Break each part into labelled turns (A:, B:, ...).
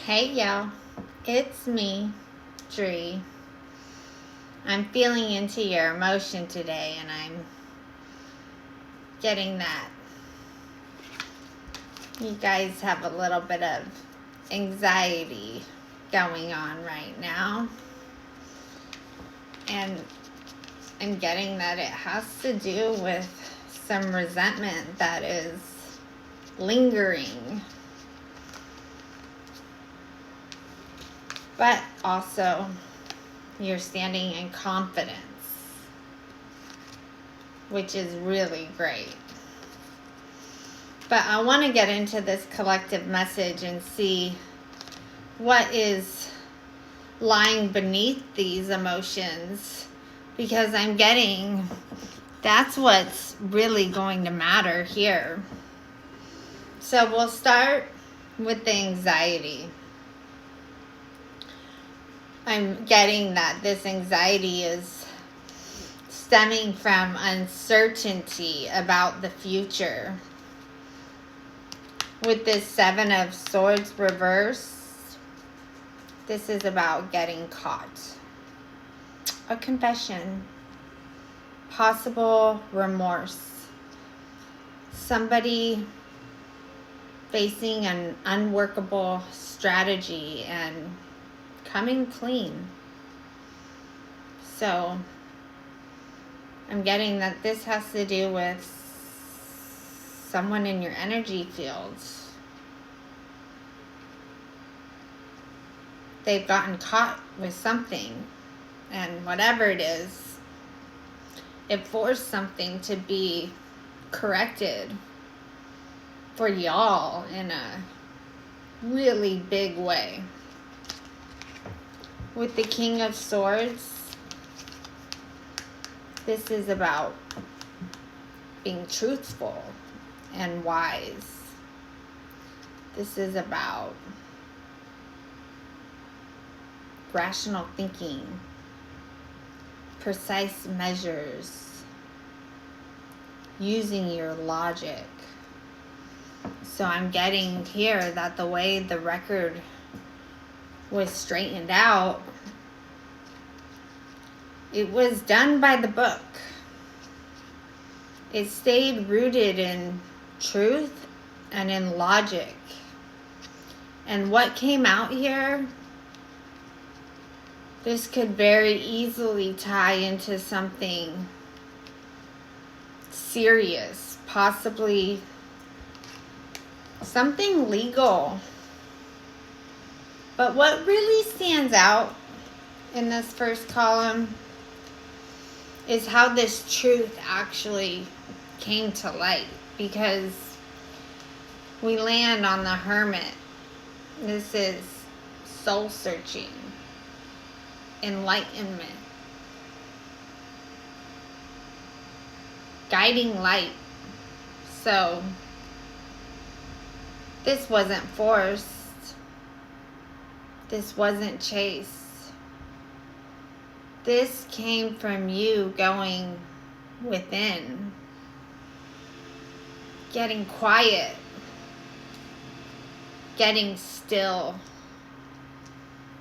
A: Hey y'all, it's me, Dree. I'm feeling into your emotion today and I'm getting that you guys have a little bit of anxiety going on right now. And I'm getting that it has to do with some resentment that is lingering. But also, you're standing in confidence, which is really great. But I want to get into this collective message and see what is lying beneath these emotions, because I'm getting that's what's really going to matter here. So we'll start with the anxiety. I'm getting that this anxiety is stemming from uncertainty about the future. With this Seven of Swords reverse, this is about getting caught. A confession, possible remorse, somebody facing an unworkable strategy and coming clean. So I'm getting that this has to do with someone in your energy fields. They've gotten caught with something, and whatever it is, it forced something to be corrected for y'all in a really big way. With the King of Swords, this is about being truthful and wise. This is about rational thinking, precise measures, using your logic. So I'm getting here that the way the record was straightened out, it was done by the book. It stayed rooted in truth and in logic. And what came out here, this could very easily tie into something serious, possibly something legal. But what really stands out in this first column is how this truth actually came to light, because we land on the Hermit. This is soul searching, enlightenment, guiding light. So this wasn't forced. This wasn't chased. This came from you going within, getting quiet, getting still.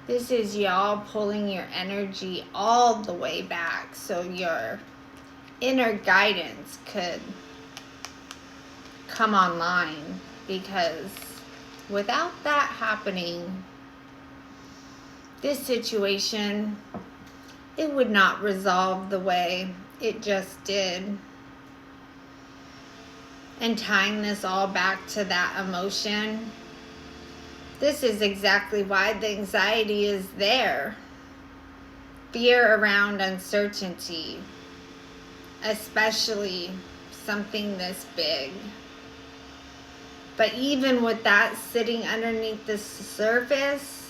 A: This is y'all pulling your energy all the way back so your inner guidance could come online, because without that happening, this situation, it would not resolve the way it just did. And tying this all back to that emotion, this is exactly why the anxiety is there. Fear around uncertainty, especially something this big. But even with that sitting underneath the surface,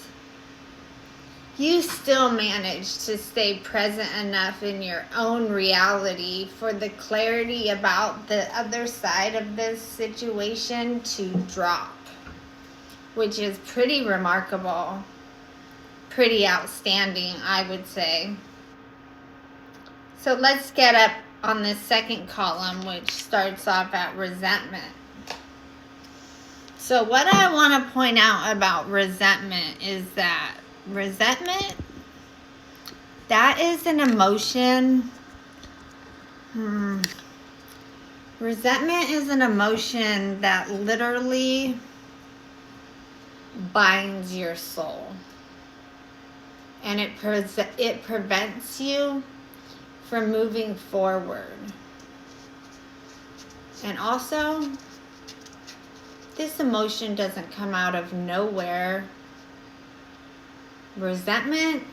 A: you still manage to stay present enough in your own reality for the clarity about the other side of this situation to drop, which is pretty remarkable, pretty outstanding, I would say. So let's get up on this second column, which starts off at resentment. So what I want to point out about resentment is that resentment, that is an emotion. Resentment is an emotion that literally binds your soul. And it prevents you from moving forward. And also, this emotion doesn't come out of nowhere. Resentment,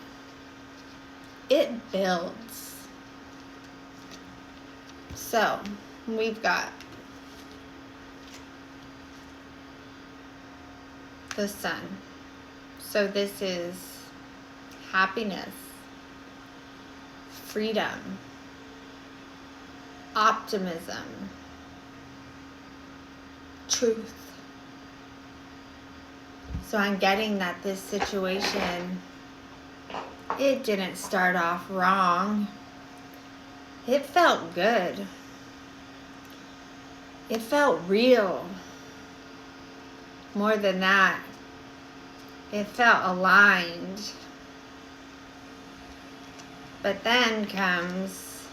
A: it builds. So, we've got the sun. So this is happiness, freedom, optimism, truth. So I'm getting that this situation, it didn't start off wrong. It felt good. It felt real. More than that, it felt aligned. But then comes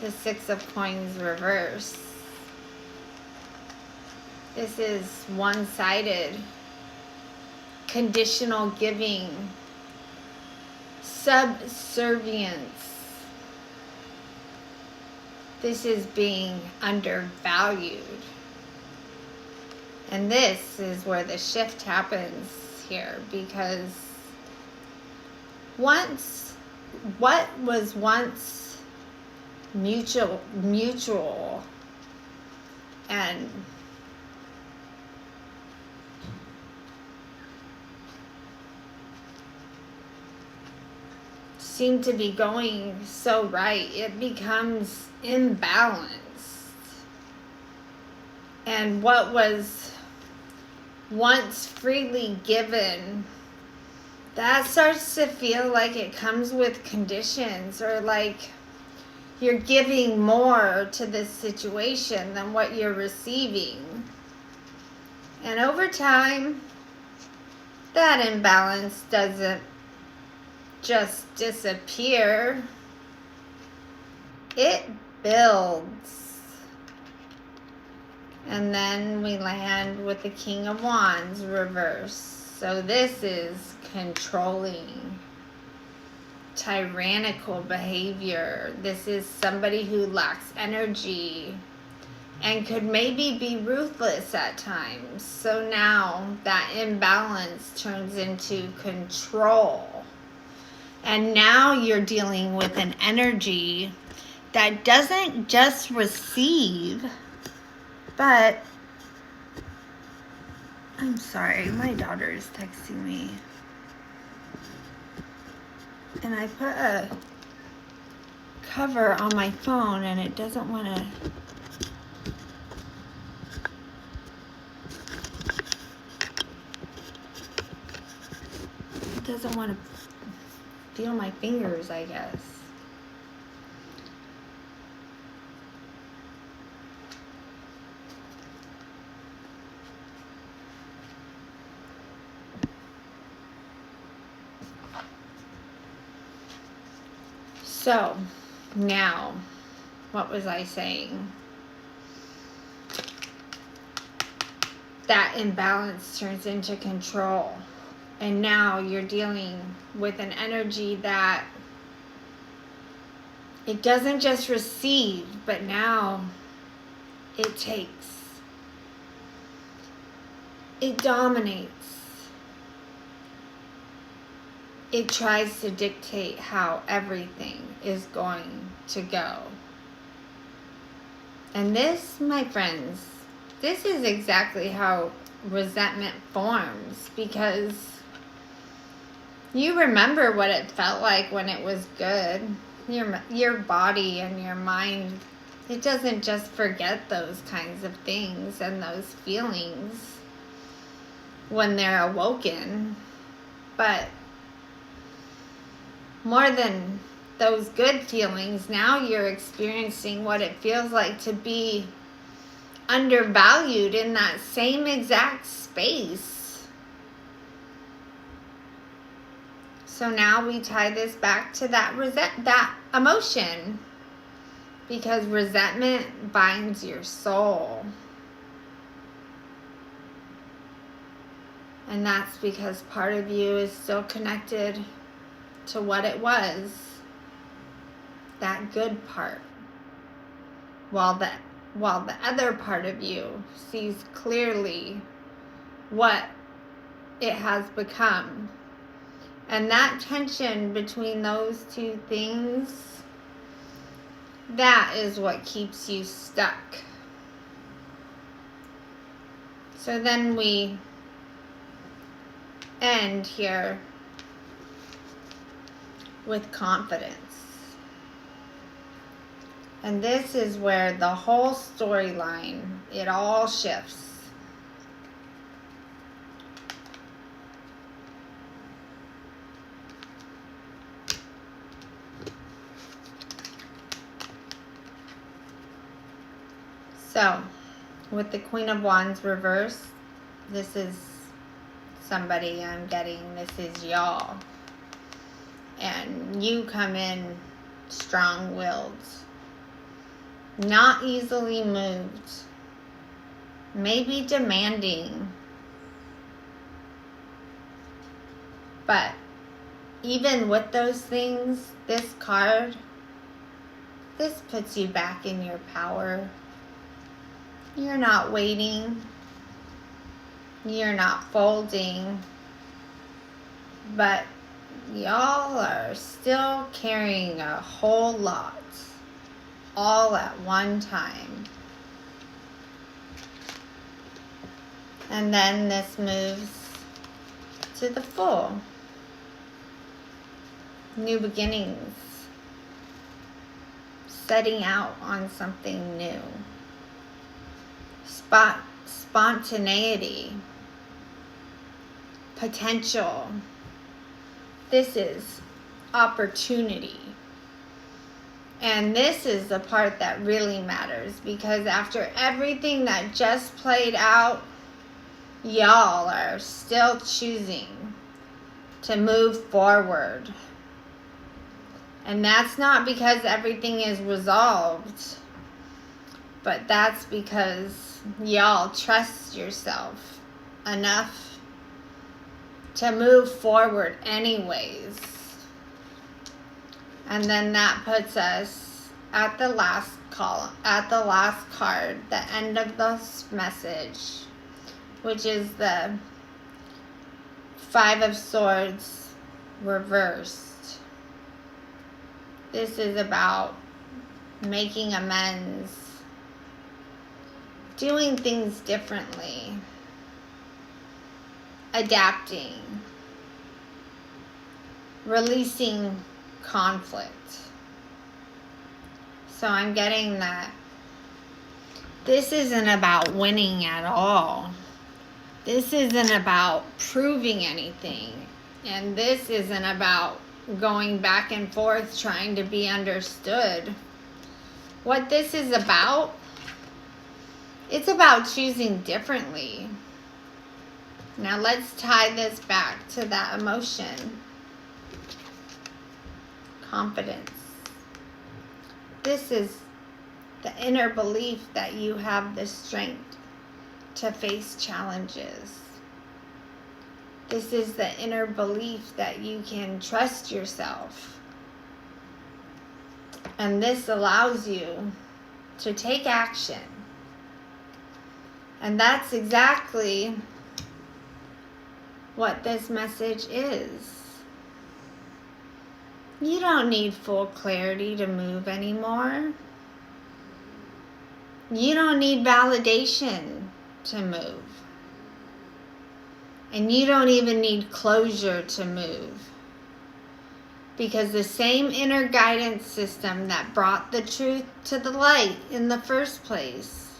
A: the Six of Coins reverse. This is one-sided, conditional giving, subservience. This is being undervalued. And this is where the shift happens here, because what was once mutual and seemed to be going so right, it becomes imbalanced. And what was once freely given, that starts to feel like it comes with conditions, or like you're giving more to this situation than what you're receiving. And over time, that imbalance doesn't just disappear. It builds. And then we land with the King of Wands reverse. So this is controlling, tyrannical behavior. This is somebody who lacks energy and could maybe be ruthless at times. So now that imbalance turns into control. And now you're dealing with an energy that doesn't just receive, but I'm sorry, my daughter is texting me. And I put a cover on my phone and it doesn't want to. It doesn't want to feel my fingers, I guess. So, now, what was I saying? That imbalance turns into control. And now you're dealing with an energy that it doesn't just receive, but now it takes. It dominates. It tries to dictate how everything is going to go. And this, my friends, this is exactly how resentment forms, because you remember what it felt like when it was good. Your body and your mind, it doesn't just forget those kinds of things and those feelings when they're awoken. But more than those good feelings, now you're experiencing what it feels like to be undervalued in that same exact space. So now we tie this back to that emotion, because resentment binds your soul. And that's because part of you is still connected to what it was, that good part, while the other part of you sees clearly what it has become. And that tension between those two things, that is what keeps you stuck. So then we end here with confidence. And this is where the whole storyline, it all shifts. So, with the Queen of Wands reversed, this is somebody I'm getting, this is y'all. And you come in strong-willed, not easily moved, maybe demanding. But even with those things, this card, this puts you back in your power. You're not waiting. You're not folding. But y'all are still carrying a whole lot, all at one time. And then this moves to the Fool. New beginnings. Setting out on something new. Spontaneity. Potential. This is opportunity. And this is the part that really matters, because after everything that just played out, y'all are still choosing to move forward. And that's not because everything is resolved, but that's because y'all trust yourself enough to move forward anyways. And then that puts us at the last column, at the last card, the end of this message, which is the Five of Swords reversed. This is about making amends, doing things differently, adapting, releasing conflict. So I'm getting that this isn't about winning at all. This isn't about proving anything. And this isn't about going back and forth trying to be understood. What this is about, it's about choosing differently. Now let's tie this back to that emotion. Confidence. This is the inner belief that you have the strength to face challenges. This is the inner belief that you can trust yourself. And this allows you to take action. And that's exactly what this message is. You don't need full clarity to move anymore. You don't need validation to move. And you don't even need closure to move. Because the same inner guidance system that brought the truth to the light in the first place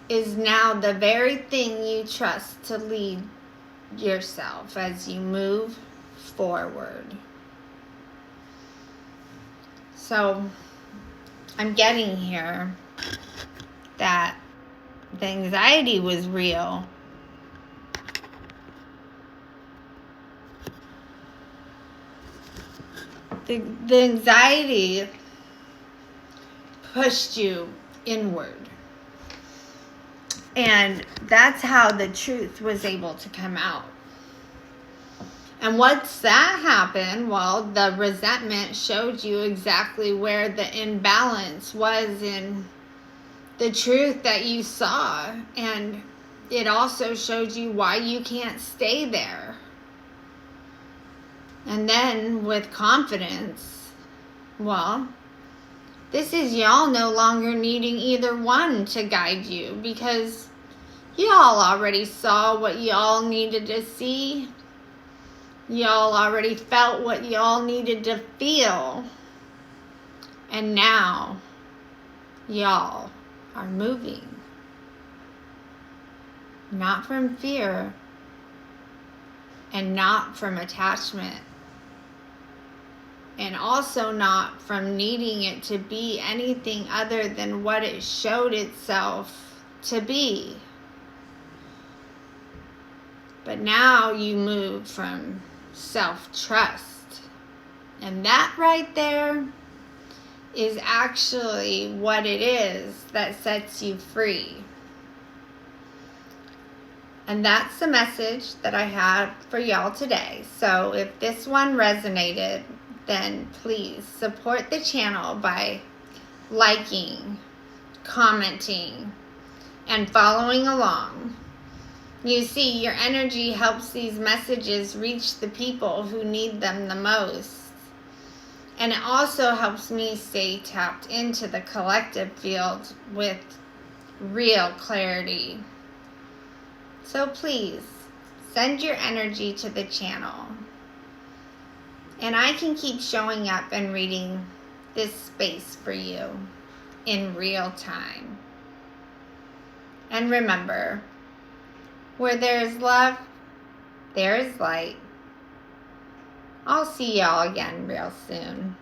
A: is now the very thing you trust to lead yourself as you move forward. So I'm getting here that The anxiety was real. The anxiety pushed you inward. And that's how the truth was able to come out. And once that happened, well, the resentment showed you exactly where the imbalance was in the truth that you saw. And it also showed you why you can't stay there. And then with confidence, well, this is y'all no longer needing either one to guide you, because y'all already saw what y'all needed to see. Y'all already felt what y'all needed to feel. And now, y'all are moving. Not from fear and not from attachment. And also not from needing it to be anything other than what it showed itself to be. But now you move from self-trust. And that right there is actually what it is that sets you free. And that's the message that I had for y'all today. So if this one resonated, then please support the channel by liking, commenting, and following along. You see, your energy helps these messages reach the people who need them the most. And it also helps me stay tapped into the collective field with real clarity. So please, send your energy to the channel. And I can keep showing up and reading this space for you in real time. And remember, where there is love, there is light. I'll see y'all again real soon.